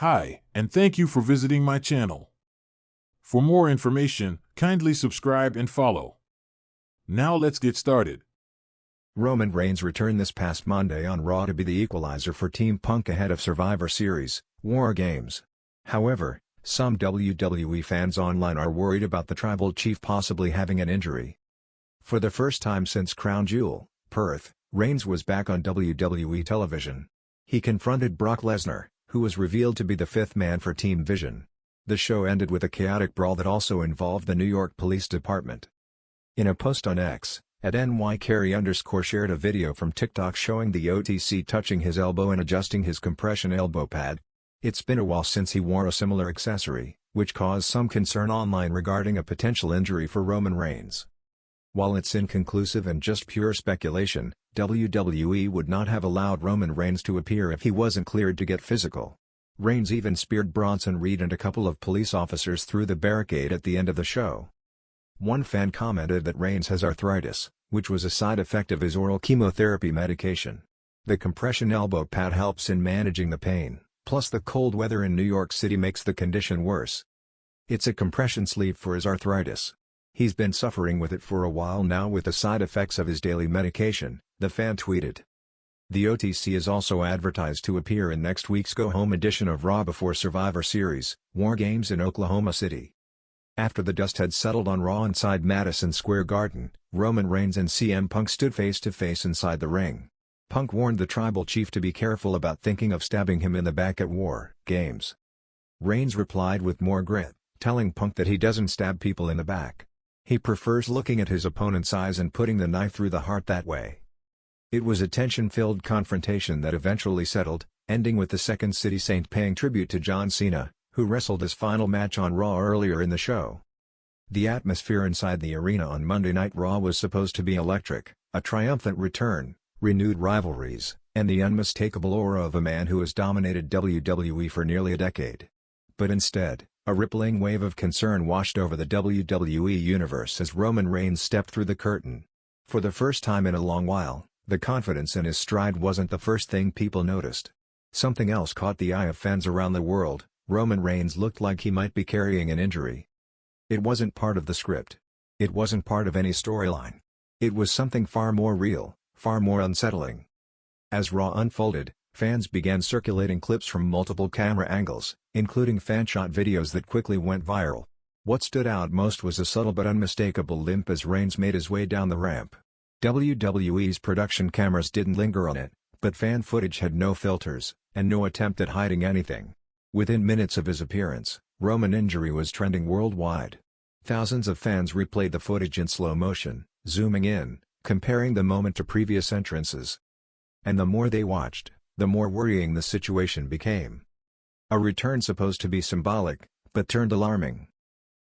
Hi, and thank you for visiting my channel. For more information, kindly subscribe and follow. Now let's get started. Roman Reigns returned this past Monday on Raw to be the equalizer for Team Punk ahead of Survivor Series, War Games. However, some WWE fans online are worried about the Tribal Chief possibly having an injury. For the first time since Crown Jewel, Perth, Reigns was back on WWE television. He confronted Brock Lesnar, who was revealed to be the fifth man for Team Vision. The show ended with a chaotic brawl that also involved the New York Police Department. In a post on X, @NYCarry_ shared a video from TikTok showing the OTC touching his elbow and adjusting his compression elbow pad. It's been a while since he wore a similar accessory, which caused some concern online regarding a potential injury for Roman Reigns. While it's inconclusive and just pure speculation, WWE would not have allowed Roman Reigns to appear if he wasn't cleared to get physical. Reigns even speared Bronson Reed and a couple of police officers through the barricade at the end of the show. One fan commented that Reigns has arthritis, which was a side effect of his oral chemotherapy medication. The compression elbow pad helps in managing the pain, plus the cold weather in New York City makes the condition worse. It's a compression sleeve for his arthritis. He's been suffering with it for a while now with the side effects of his daily medication, the fan tweeted. The OTC is also advertised to appear in next week's go-home edition of Raw before Survivor Series, War Games in Oklahoma City. After the dust had settled on Raw inside Madison Square Garden, Roman Reigns and CM Punk stood face-to-face inside the ring. Punk warned the Tribal Chief to be careful about thinking of stabbing him in the back at War Games. Reigns replied with more grit, telling Punk that he doesn't stab people in the back. He prefers looking at his opponent's eyes and putting the knife through the heart that way. It was a tension-filled confrontation that eventually settled, ending with the Second City Saint paying tribute to John Cena, who wrestled his final match on Raw earlier in the show. The atmosphere inside the arena on Monday Night Raw was supposed to be electric, a triumphant return, renewed rivalries, and the unmistakable aura of a man who has dominated WWE for nearly a decade. But instead, a rippling wave of concern washed over the WWE universe as Roman Reigns stepped through the curtain. For the first time in a long while, the confidence in his stride wasn't the first thing people noticed. Something else caught the eye of fans around the world. Roman Reigns looked like he might be carrying an injury. It wasn't part of the script. It wasn't part of any storyline. It was something far more real, far more unsettling. As Raw unfolded, fans began circulating clips from multiple camera angles, including fan-shot videos that quickly went viral. What stood out most was a subtle but unmistakable limp as Reigns made his way down the ramp. WWE's production cameras didn't linger on it, but fan footage had no filters, and no attempt at hiding anything. Within minutes of his appearance, Roman injury was trending worldwide. Thousands of fans replayed the footage in slow motion, zooming in, comparing the moment to previous entrances. And the more they watched, the more worrying the situation became. A return supposed to be symbolic, but turned alarming.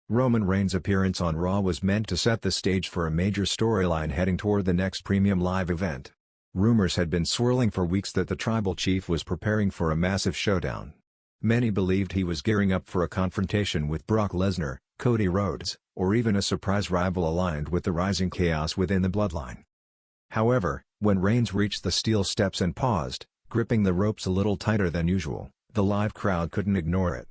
Roman Reigns' appearance on Raw was meant to set the stage for a major storyline heading toward the next premium live event. Rumors had been swirling for weeks that the Tribal Chief was preparing for a massive showdown. Many believed he was gearing up for a confrontation with Brock Lesnar, Cody Rhodes, or even a surprise rival aligned with the rising chaos within the bloodline. However, when Reigns reached the steel steps and paused, gripping the ropes a little tighter than usual, the live crowd couldn't ignore it.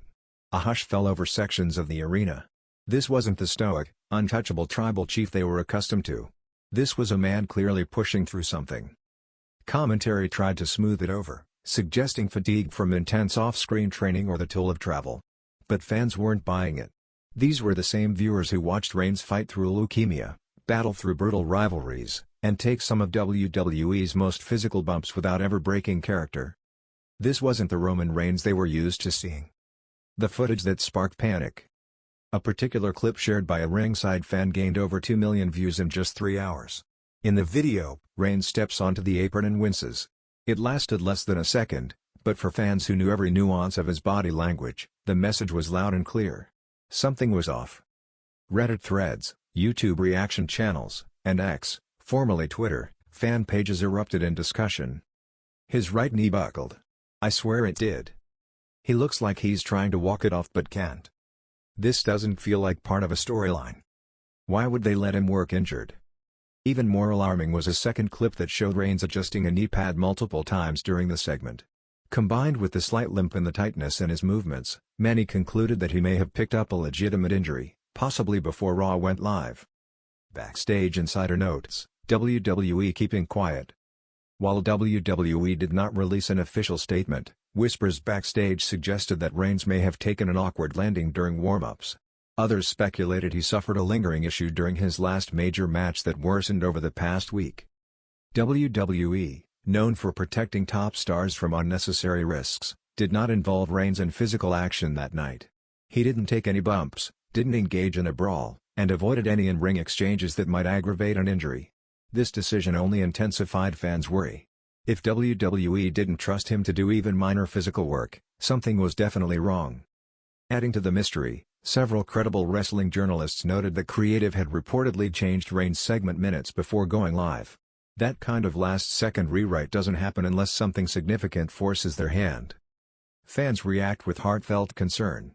A hush fell over sections of the arena. This wasn't the stoic, untouchable Tribal Chief they were accustomed to. This was a man clearly pushing through something. Commentary tried to smooth it over, suggesting fatigue from intense off-screen training or the toll of travel. But fans weren't buying it. These were the same viewers who watched Reigns fight through leukemia, battle through brutal rivalries, and take some of WWE's most physical bumps without ever breaking character. This wasn't the Roman Reigns they were used to seeing. The footage that sparked panic. A particular clip shared by a ringside fan gained over 2 million views in just 3 hours. In the video, Reigns steps onto the apron and winces. It lasted less than a second, but for fans who knew every nuance of his body language, the message was loud and clear. Something was off. Reddit threads, YouTube reaction channels, and X, formerly Twitter, fan pages erupted in discussion. His right knee buckled. I swear it did. He looks like he's trying to walk it off but can't. This doesn't feel like part of a storyline. Why would they let him work injured? Even more alarming was a second clip that showed Reigns adjusting a knee pad multiple times during the segment. Combined with the slight limp and the tightness in his movements, many concluded that he may have picked up a legitimate injury, possibly before Raw went live. Backstage insider notes, WWE keeping quiet. While WWE did not release an official statement, whispers backstage suggested that Reigns may have taken an awkward landing during warm-ups. Others speculated he suffered a lingering issue during his last major match that worsened over the past week. WWE, known for protecting top stars from unnecessary risks, did not involve Reigns in physical action that night. He didn't take any bumps, didn't engage in a brawl, and avoided any in-ring exchanges that might aggravate an injury. This decision only intensified fans' worry. If WWE didn't trust him to do even minor physical work, something was definitely wrong. Adding to the mystery, several credible wrestling journalists noted that creative had reportedly changed Reigns' segment minutes before going live. That kind of last-second rewrite doesn't happen unless something significant forces their hand. Fans react with heartfelt concern.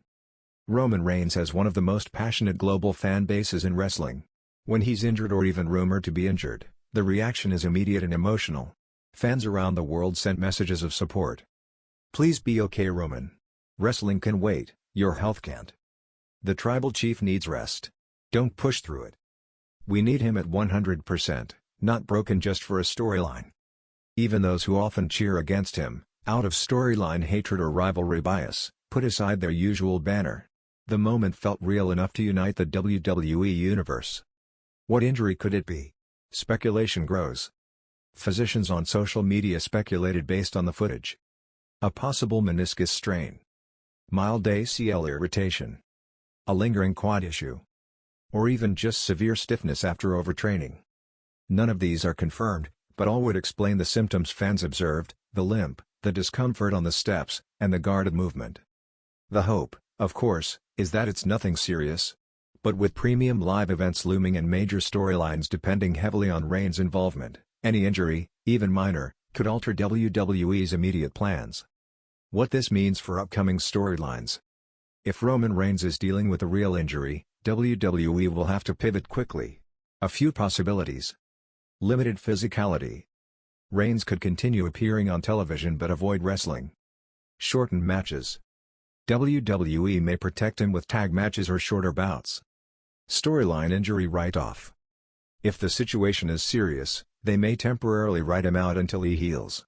Roman Reigns has one of the most passionate global fan bases in wrestling. When he's injured or even rumored to be injured, the reaction is immediate and emotional. Fans around the world sent messages of support. "Please be okay, Roman. Wrestling can wait, your health can't. The tribal chief needs rest. Don't push through it. We need him at 100%, not broken just for a storyline." Even those who often cheer against him, out of storyline hatred or rivalry bias, put aside their usual banner. The moment felt real enough to unite the WWE universe. What injury could it be? Speculation grows. Physicians on social media speculated based on the footage. A possible meniscus strain. Mild ACL irritation. A lingering quad issue. Or even just severe stiffness after overtraining. None of these are confirmed, but all would explain the symptoms fans observed: the limp, the discomfort on the steps, and the guarded movement. The hope, of course, is that it's nothing serious. But with premium live events looming and major storylines depending heavily on Reigns' involvement, any injury, even minor, could alter WWE's immediate plans. What this means for upcoming storylines. If Roman Reigns is dealing with a real injury, WWE will have to pivot quickly. A few possibilities. Limited physicality. Reigns could continue appearing on television but avoid wrestling. Shortened matches. WWE may protect him with tag matches or shorter bouts. Storyline injury write-off. If the situation is serious, they may temporarily write him out until he heals.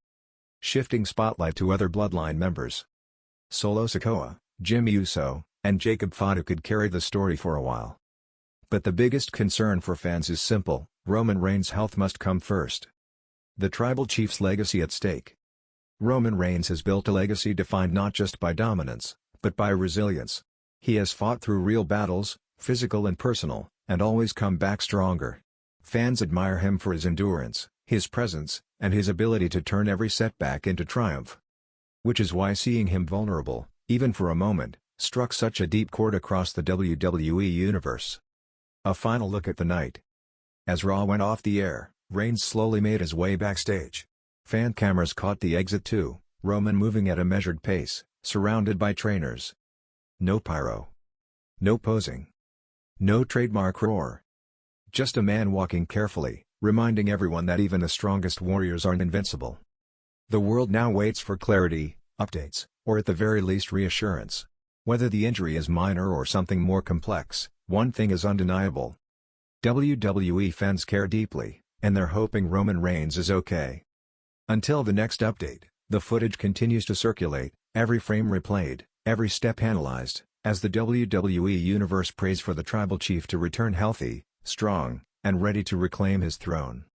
Shifting spotlight to other Bloodline members. Solo Sikoa, Jimmy Uso, and Jacob Fatu could carry the story for a while. But the biggest concern for fans is simple: Roman Reigns' health must come first. The tribal chief's legacy at stake. Roman Reigns has built a legacy defined not just by dominance, but by resilience. He has fought through real battles, physical and personal, and always come back stronger. Fans admire him for his endurance, his presence, and his ability to turn every setback into triumph. Which is why seeing him vulnerable, even for a moment, struck such a deep chord across the WWE universe. A final look at the night. As Raw went off the air, Reigns slowly made his way backstage. Fan cameras caught the exit too, Roman moving at a measured pace, surrounded by trainers. No pyro. No posing. No trademark roar. Just a man walking carefully, reminding everyone that even the strongest warriors aren't invincible. The world now waits for clarity, updates, or at the very least reassurance. Whether the injury is minor or something more complex, one thing is undeniable. WWE fans care deeply, and they're hoping Roman Reigns is okay. Until the next update, the footage continues to circulate, every frame replayed, every step analyzed, as the WWE Universe prays for the tribal chief to return healthy, strong, and ready to reclaim his throne.